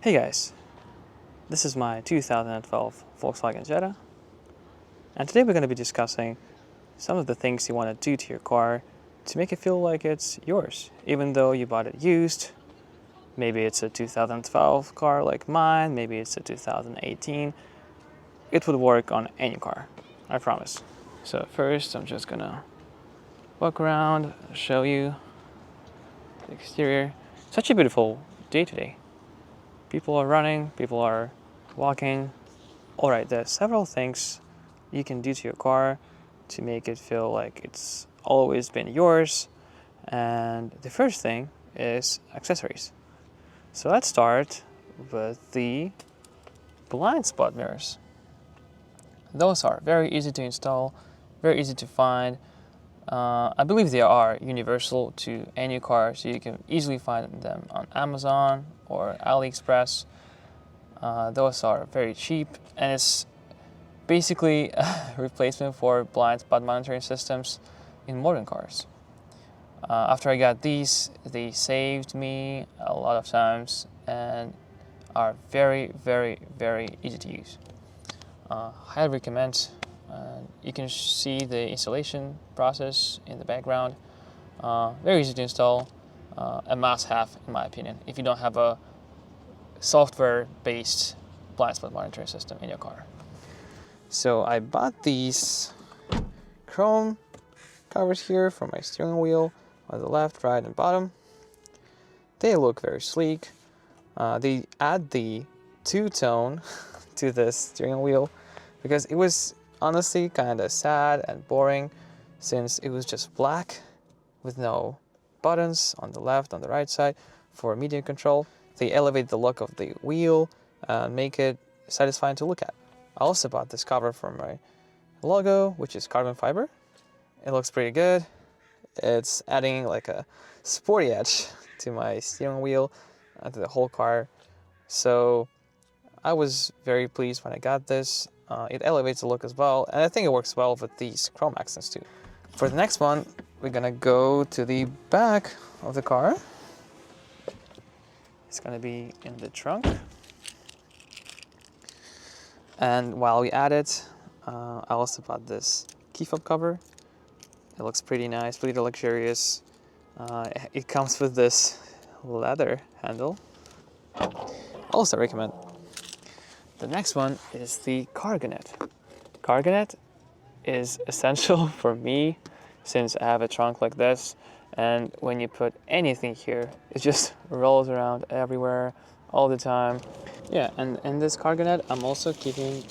Hey guys, this is my 2012 Volkswagen Jetta, and today we're going to be discussing some of the things you want to do to your car to make it feel like it's yours, even though you bought it used. Maybe it's a 2012 car like mine, maybe it's a 2018. It would work on any car, I promise. So first I'm just gonna walk around, show you the exterior. Such a beautiful day today. People are running, people are walking. Alright, there's several things you can do to your car to make it feel like it's always been yours. And the first thing is accessories. So let's start with the blind spot mirrors. Those are very easy to install, very easy to find. I believe they are universal to any car, so you can easily find them on Amazon or AliExpress. Those are very cheap, and it's basically a replacement for blind spot monitoring systems in modern cars. After I got these, they saved me a lot of times and are very, very, very easy to use. Highly recommend. You can see the installation process in the background. Very easy to install. A must-have, in my opinion, if you don't have a software-based blind spot monitoring system in your car. So I bought these chrome covers here for my steering wheel on the left, right, and bottom. They look very sleek. They add the two-tone to the steering wheel because it was honestly kind of sad and boring since it was just black with no buttons on the left, on the right side for media control. They elevate the look of the wheel and make it satisfying to look at. I also bought this cover for my logo, which is carbon fiber. It looks pretty good. It's adding like a sporty edge to my steering wheel and to the whole car. So I was very pleased when I got this. It elevates the look as well, and I think it works well with these chrome accents too. For the next one, we're gonna go to the back of the car. It's gonna be in the trunk. And while we add it, I also bought this key fob cover. It looks pretty nice, pretty luxurious. It comes with this leather handle. Also recommend. The next one is the Cargonet. Cargonet is essential for me since I have a trunk like this, and when you put anything here, it just rolls around everywhere all the time. Yeah, and in this Cargonet, I'm also keeping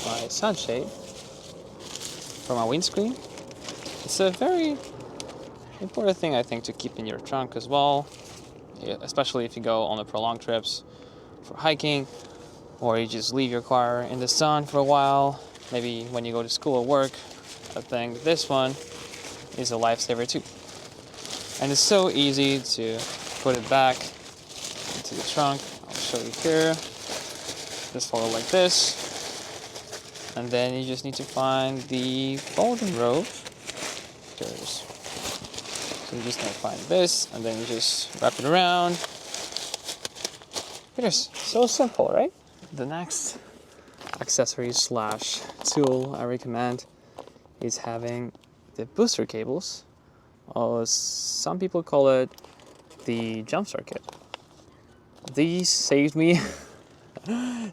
my sunshade for my windscreen. It's a very important thing, I think, to keep in your trunk as well, especially if you go on the prolonged trips for hiking, or you just leave your car in the sun for a while, maybe when you go to school or work. I think this one is a lifesaver too. And it's so easy to put it back into the trunk. I'll show you here. Just follow like this. And then you just need to find the folding rope. There it is. So you just need to find this, and then you just wrap it around. It is so simple, right? The next accessory slash tool I recommend is having the booster cables, or some people call it the jump start kit. These saved me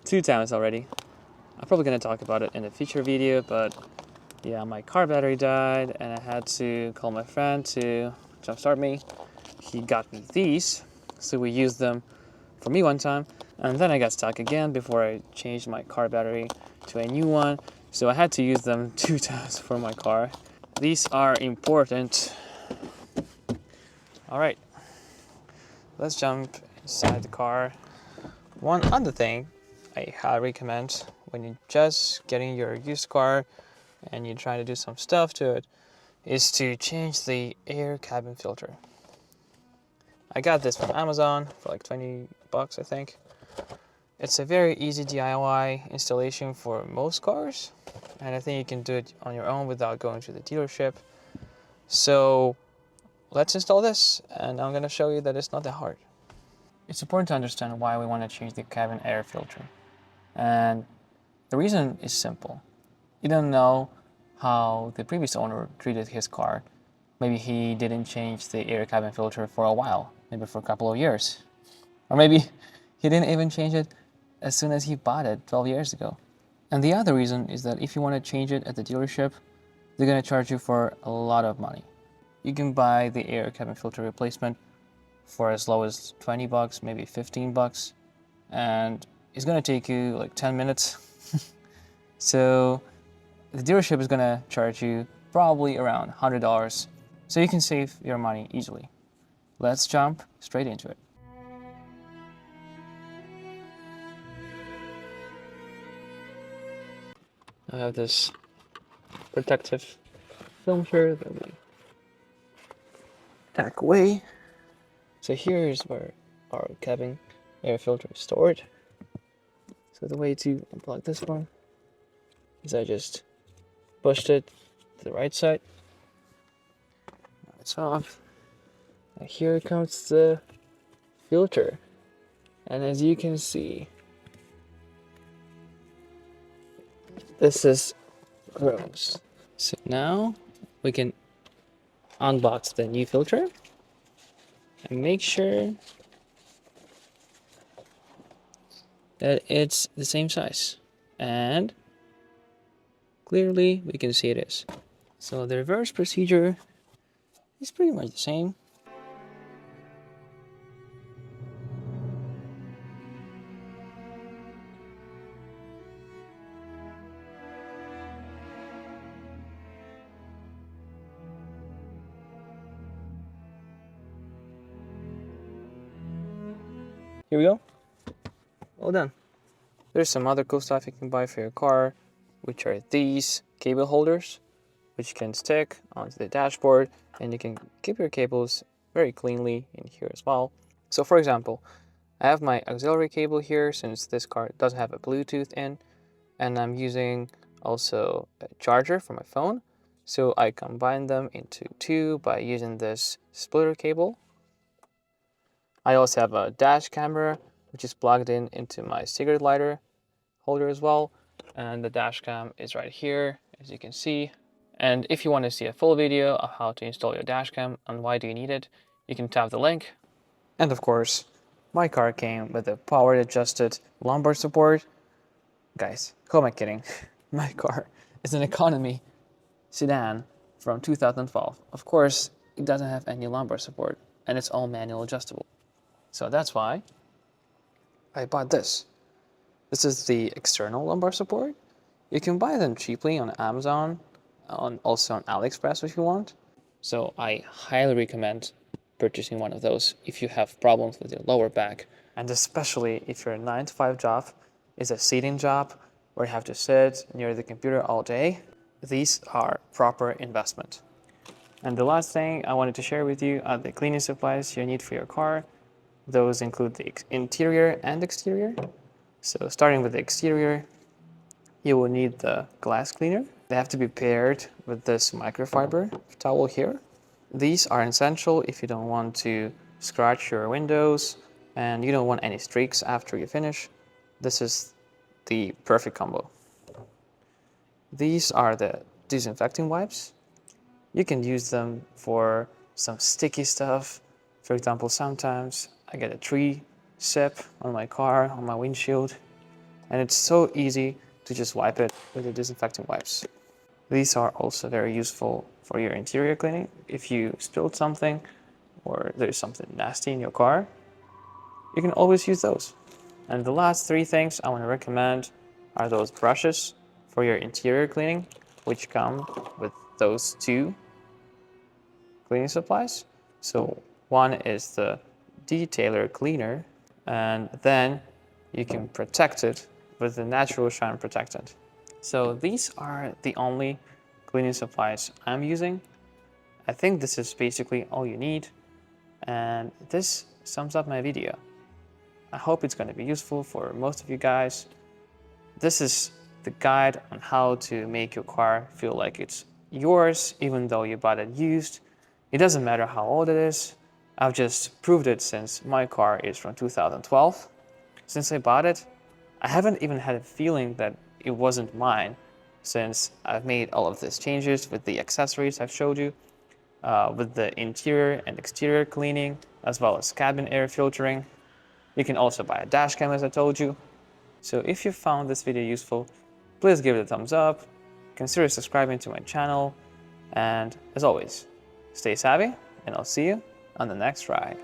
2 times already. I'm probably going to talk about it in a future video, but yeah, my car battery died and I had to call my friend to jumpstart me. He got me these, so we used them for me one time, and then I got stuck again before I changed my car battery to a new one, so I had to use them 2 times for my car. These are important. Alright, let's jump inside the car. One other thing I highly recommend when you're just getting your used car and you're trying to do some stuff to it is to change the air cabin filter. I got this from Amazon for like 20 bucks, I think. It's a very easy DIY installation for most cars, and I think you can do it on your own without going to the dealership. So let's install this, and I'm going to show you that it's not that hard. it's important to understand why we want to change the cabin air filter. And the reason is simple. You don't know how the previous owner treated his car. Maybe he didn't change the air cabin filter for a while, maybe for a couple of years. Or maybe he didn't even change it as soon as he bought it 12 years ago. And the other reason is that if you want to change it at the dealership, they're going to charge you for a lot of money. You can buy the air cabin filter replacement for as low as 20 bucks, maybe 15 bucks, and it's going to take you like 10 minutes. So the dealership is going to charge you probably around $100, so you can save your money easily. Let's jump straight into it. I have this protective filter that we tack away. So here's where our cabin air filter is stored. So the way to unplug this one is I just pushed it to the right side. Now it's off. And here comes the filter. And as you can see, this is gross. So now we can unbox the new filter and make sure that it's the same size. And clearly we can see it is. So the reverse procedure is pretty much the same. Here we go. All done. There's some other cool stuff you can buy for your car, which are these cable holders, which can stick onto the dashboard, and you can keep your cables very cleanly in here as well. So for example, I have my auxiliary cable here since this car doesn't have a Bluetooth in, and I'm using also a charger for my phone. So I combine them into two by using this splitter cable. I also have a dash camera, which is plugged in into my cigarette lighter holder as well. And the dash cam is right here, as you can see. And if you want to see a full video of how to install your dash cam and why do you need it, you can tap the link. And of course, my car came with a power adjusted lumbar support. Guys, who am I kidding? My car is an economy sedan from 2012. Of course, it doesn't have any lumbar support and it's all manual adjustable. So that's why I bought this. This is the external lumbar support. You can buy them cheaply on Amazon, also on AliExpress if you want. So I highly recommend purchasing one of those if you have problems with your lower back. And especially if your 9-to-5 job is a sitting job where you have to sit near the computer all day. These are proper investment. And the last thing I wanted to share with you are the cleaning supplies you need for your car. Those include the interior and exterior. So starting with the exterior, you will need the glass cleaner. They have to be paired with this microfiber towel here. These are essential if you don't want to scratch your windows and you don't want any streaks after you finish. This is the perfect combo. These are the disinfecting wipes. You can use them for some sticky stuff. For example, sometimes I get a tree sip on my car, on my windshield, and it's so easy to just wipe it with the disinfecting wipes. These are also very useful for your interior cleaning. If you spilled something or there's something nasty in your car, you can always use those. And the last three things I want to recommend are those brushes for your interior cleaning, which come with those two cleaning supplies. So one is the detailer cleaner, and then you can protect it with the natural shine protectant. So these are the only cleaning supplies I'm using. I think this is basically all you need, and this sums up my video. I hope it's going to be useful for most of you guys. This is the guide on how to make your car feel like it's yours, even though you bought it used. It doesn't matter how old it is. I've just proved it since my car is from 2012. Since I bought it, I haven't even had a feeling that it wasn't mine, since I've made all of these changes with the accessories I've showed you, with the interior and exterior cleaning, as well as cabin air filtering. You can also buy a dash cam, as I told you. So if you found this video useful, please give it a thumbs up, consider subscribing to my channel, and as always, stay savvy, and I'll see you on the next ride.